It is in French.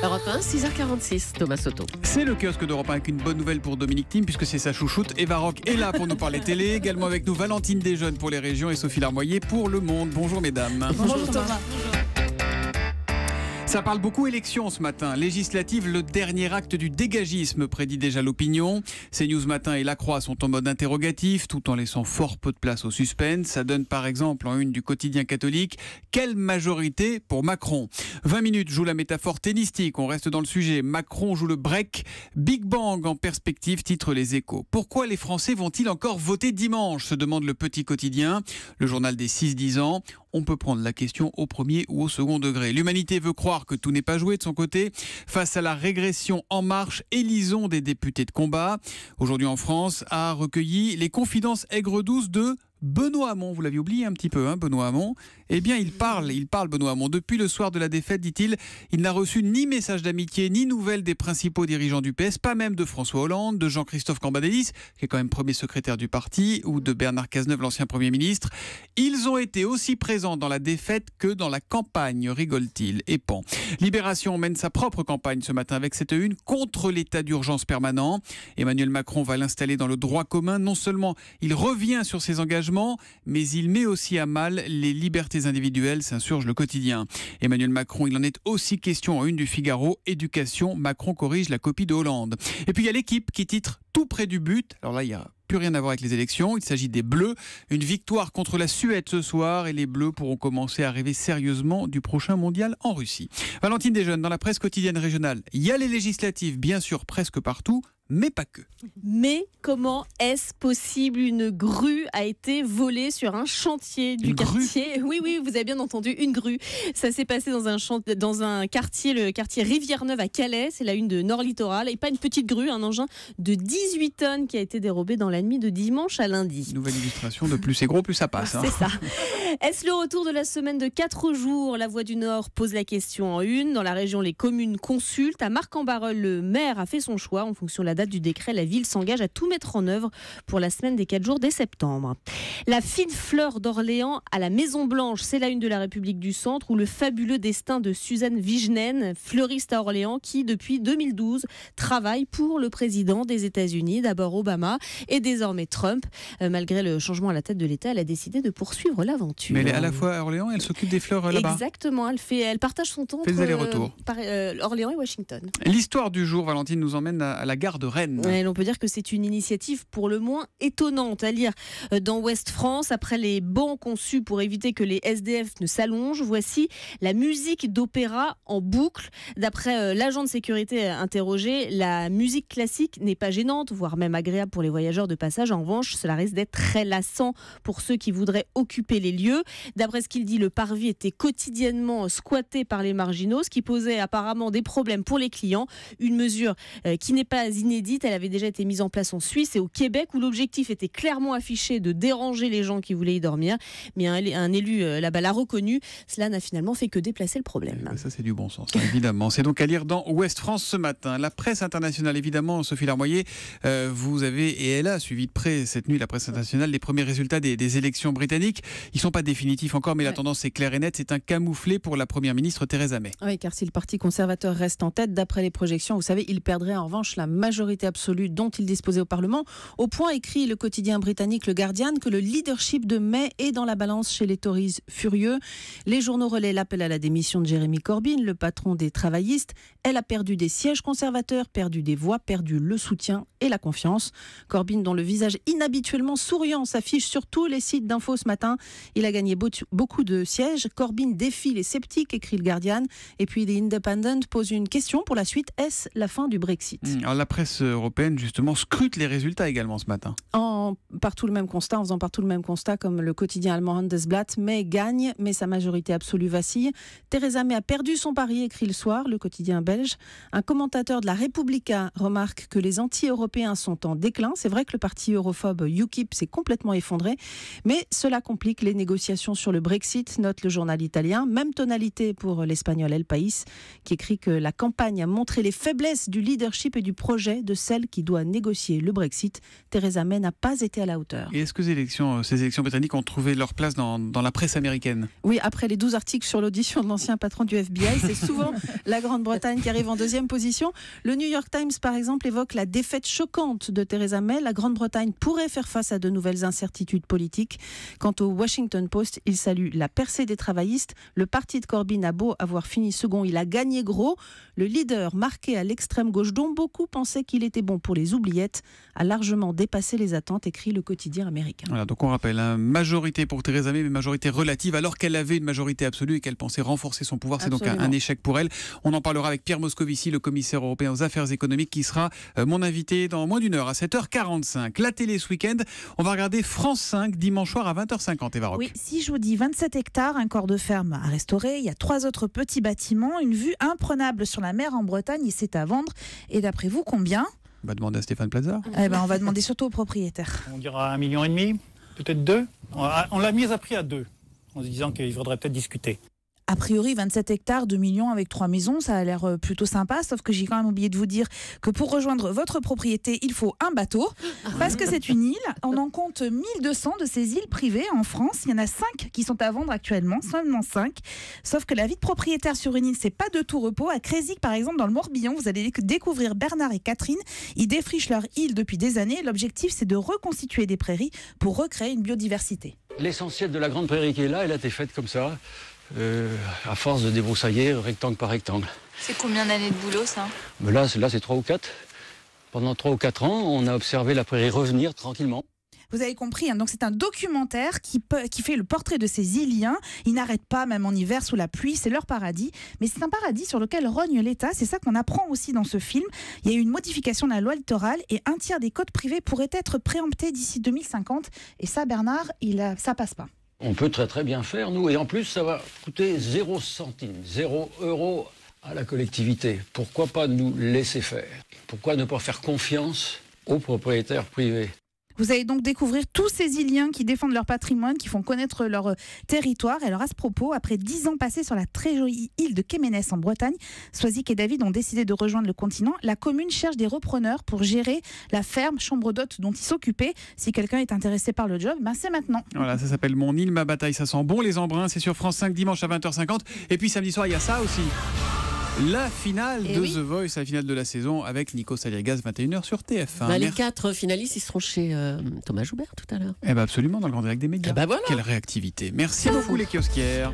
Europe 1, 6h46, Thomas Soto. C'est le kiosque d'Europe 1 avec une bonne nouvelle pour Dominique Thiem, puisque c'est sa chouchoute. Eva Rock est là pour nous parler télé. Également avec nous, Valentine Desjeunes pour les régions et Sophie Larmoyer pour Le Monde. Bonjour mesdames. Bonjour Thomas. Ça parle beaucoup élections ce matin. Législative, le dernier acte du dégagisme, prédit déjà l'opinion. CNews Matin et La Croix sont en mode interrogatif, tout en laissant fort peu de place au suspense. Ça donne par exemple en une du quotidien catholique, quelle majorité pour Macron? 20 minutes joue la métaphore tennistique, on reste dans le sujet. Macron joue le break, Big Bang en perspective, titre Les Échos. Pourquoi les Français vont-ils encore voter dimanche, se demande le petit quotidien. Le journal des 6-10 ans. On peut prendre la question au premier ou au second degré. L'humanité veut croire que tout n'est pas joué de son côté. Face à la régression En Marche, élisons des députés de combat. Aujourd'hui en France, a recueilli les confidences aigres-douces de Benoît Hamon. Vous l'aviez oublié un petit peu, hein, Benoît Hamon. Eh bien, il parle Benoît Hamon. Depuis le soir de la défaite, dit-il, il n'a reçu ni message d'amitié, ni nouvelles des principaux dirigeants du PS, pas même de François Hollande, de Jean-Christophe Cambadélis, qui est quand même premier secrétaire du parti, ou de Bernard Cazeneuve, l'ancien Premier ministre. Ils ont été aussi présents dans la défaite que dans la campagne, rigole-t-il. Et pan. Libération mène sa propre campagne ce matin avec cette une contre l'état d'urgence permanent. Emmanuel Macron va l'installer dans le droit commun. Non seulement il revient sur ses engagements, mais il met aussi à mal les libertés individuelles, s'insurge le quotidien. Emmanuel Macron, il en est aussi question en une du Figaro. Éducation, Macron corrige la copie de Hollande. Et puis il y a l'équipe qui titre tout près du but. Alors là, il y a plus rien à voir avec les élections. Il s'agit des Bleus. Une victoire contre la Suède ce soir et les Bleus pourront commencer à rêver sérieusement du prochain mondial en Russie. Valentine Desjeunes, dans la presse quotidienne régionale, il y a les législatives, bien sûr, presque partout, mais pas que. Mais comment est-ce possible? Une grue a été volée sur un chantier du quartier. Oui, vous avez bien entendu, une grue. Ça s'est passé dans un quartier, le quartier Rivière-Neuve à Calais. C'est la une de Nord Littoral. Et pas une petite grue, un engin de 18 tonnes qui a été dérobé dans la nuit de dimanche à lundi. Nouvelle illustration de plus c'est gros, plus ça passe. C'est ça. Est-ce le retour de la semaine de 4 jours? La Voix du Nord pose la question en une. Dans la région, les communes consultent. À Marc-en-Barœul, le maire a fait son choix. En fonction de la date du décret, la ville s'engage à tout mettre en œuvre pour la semaine des 4 jours dès septembre. La fine fleur d'Orléans à la Maison Blanche, c'est la une de la République du Centre, où le fabuleux destin de Suzanne Vigenen, fleuriste à Orléans, qui depuis 2012 travaille pour le président des États-Unis, d'abord Obama et désormais Trump. Malgré le changement à la tête de l'État, elle a décidé de poursuivre l'aventure. Mais elle est à la fois à Orléans et elle s'occupe des fleurs là-bas. Exactement, elle partage son temps entre Orléans et Washington. L'histoire du jour, Valentine, nous emmène à la gare de Rennes. On peut dire que c'est une initiative pour le moins étonnante à lire dans Ouest France. Après les bancs conçus pour éviter que les SDF ne s'allongent, voici la musique d'opéra en boucle. D'après l'agent de sécurité interrogé, la musique classique n'est pas gênante, voire même agréable pour les voyageurs de passage. En revanche, cela risque d'être très lassant pour ceux qui voudraient occuper les lieux. D'après ce qu'il dit, le parvis était quotidiennement squatté par les marginaux, ce qui posait apparemment des problèmes pour les clients. Une mesure qui n'est pas inédite, elle avait déjà été mise en place en Suisse et au Québec, où l'objectif était clairement affiché de déranger les gens qui voulaient y dormir. Mais un élu là-bas l'a reconnu. Cela n'a finalement fait que déplacer le problème. Ça, c'est du bon sens, évidemment. C'est donc à lire dans Ouest France ce matin. La presse internationale, évidemment, Sophie Larmoyer, vous avez, et elle a suivi de près cette nuit, la presse internationale, les premiers résultats des élections britanniques. Ils ne sont pas définitifs encore, mais la tendance est claire et nette. C'est un camouflet pour la première ministre Theresa May. Oui, car si le Parti conservateur reste en tête, d'après les projections, vous savez, il perdrait en revanche la majorité absolue dont il disposait au Parlement. Au point, écrit le quotidien britannique Le Guardian, que le leadership de May est dans la balance chez les Tories furieux. Les journaux relaient l'appel à la démission de Jeremy Corbyn, le patron des travaillistes. Elle a perdu des sièges conservateurs, perdu des voix, perdu le soutien et la confiance. Corbyn, dont le visage inhabituellement souriant s'affiche sur tous les sites d'infos ce matin. Il a gagné beaucoup de sièges. Corbyn défie les sceptiques, écrit Le Guardian. Et puis The Independent pose une question pour la suite. Est-ce la fin du Brexit? Alors la presse européenne, justement, scrute les résultats également ce matin. En faisant partout le même constat, comme le quotidien allemand Handelsblatt, May gagne, mais sa majorité absolue vacille. Theresa May a perdu son pari, écrit Le Soir, le quotidien belge. Un commentateur de la Repubblica remarque que les anti-européens sont en déclin. C'est vrai que le parti europhobe UKIP s'est complètement effondré, mais cela complique les négociations sur le Brexit, note le journal italien. Même tonalité pour l'espagnol El País, qui écrit que la campagne a montré les faiblesses du leadership et du projet de celle qui doit négocier le Brexit. Theresa May n'a pas été à la hauteur. Et est-ce que ces élections britanniques ont trouvé leur place dans la presse américaine? Oui, après les 12 articles sur l'audition de l'ancien patron du FBI, c'est souvent la Grande-Bretagne qui arrive en deuxième position. Le New York Times, par exemple, évoque la défaite choquante de Theresa May. La Grande-Bretagne pourrait faire face à de nouvelles incertitudes politiques. Quant au Washington Post, il salue la percée des travaillistes. Le parti de Corbyn a beau avoir fini second, il a gagné gros. Le leader marqué à l'extrême gauche, dont beaucoup pensaient qu'il était bon pour les oubliettes, a largement dépassé les attentes, écrit le quotidien américain. Voilà, donc on rappelle, majorité pour Theresa May, mais majorité relative, alors qu'elle avait une majorité absolue et qu'elle pensait renforcer son pouvoir. C'est donc un échec pour elle. On en parlera avec Pierre Moscovici, le commissaire européen aux affaires économiques, qui sera mon invité dans moins d'une heure, à 7h45. La télé ce week-end, on va regarder France 5 dimanche soir à 20h50. Eva Rock. Oui, si je vous dis 27 hectares, un corps de ferme à restaurer, il y a 3 autres petits bâtiments, une vue imprenable sur la mer en Bretagne, et c'est à vendre. Et d'après vous, combien ? On va demander à Stéphane Plaza. Eh ben, on va demander surtout aux propriétaires. On dira 1,5 million, peut-être 2. On l'a mise à prix à 2, en se disant qu'il faudrait peut-être discuter. A priori, 27 hectares, 2 millions avec 3 maisons, ça a l'air plutôt sympa, sauf que j'ai quand même oublié de vous dire que pour rejoindre votre propriété, il faut un bateau, parce que c'est une île. On en compte 1200 de ces îles privées en France. Il y en a 5 qui sont à vendre actuellement, seulement 5. Sauf que la vie de propriétaire sur une île, c'est pas de tout repos. À Crézic, par exemple, dans le Morbihan, vous allez découvrir Bernard et Catherine. Ils défrichent leur île depuis des années. L'objectif, c'est de reconstituer des prairies pour recréer une biodiversité. L'essentiel de la grande prairie qui est là, elle a été faite comme ça. À force de débroussailler rectangle par rectangle. C'est combien d'années de boulot, ça? Mais là, c'est 3 ou 4. Pendant 3 ou 4 ans, on a observé la prairie revenir tranquillement. Vous avez compris, hein, donc c'est un documentaire qui fait le portrait de ces Iliens. Ils n'arrêtent pas, même en hiver, sous la pluie, c'est leur paradis. Mais c'est un paradis sur lequel rogne l'État, c'est ça qu'on apprend aussi dans ce film. Il y a eu une modification de la loi littorale et un tiers des côtes privées pourraient être préemptées d'ici 2050. Et ça, Bernard, ça passe pas. On peut très très bien faire, nous. Et en plus, ça va coûter 0 centime, 0 euro à la collectivité. Pourquoi pas nous laisser faire? Pourquoi ne pas faire confiance aux propriétaires privés? Vous allez donc découvrir tous ces Iliens qui défendent leur patrimoine, qui font connaître leur territoire. Et alors à ce propos, après 10 ans passés sur la très jolie île de Kéménès en Bretagne, Soisic et David ont décidé de rejoindre le continent. La commune cherche des repreneurs pour gérer la ferme chambre d'hôtes dont ils s'occupaient. Si quelqu'un est intéressé par le job, c'est maintenant. Voilà, ça s'appelle Mon île, ma bataille. Ça sent bon les embruns. C'est sur France 5 dimanche à 20h50. Et puis samedi soir, il y a ça aussi. La finale de The Voice, la finale de la saison avec Nico Saliegas, 21h sur TF1. Les 4 finalistes, ils seront chez Thomas Joubert tout à l'heure. Absolument, dans le grand direct des médias. Voilà. Quelle réactivité. Merci beaucoup les kiosquières.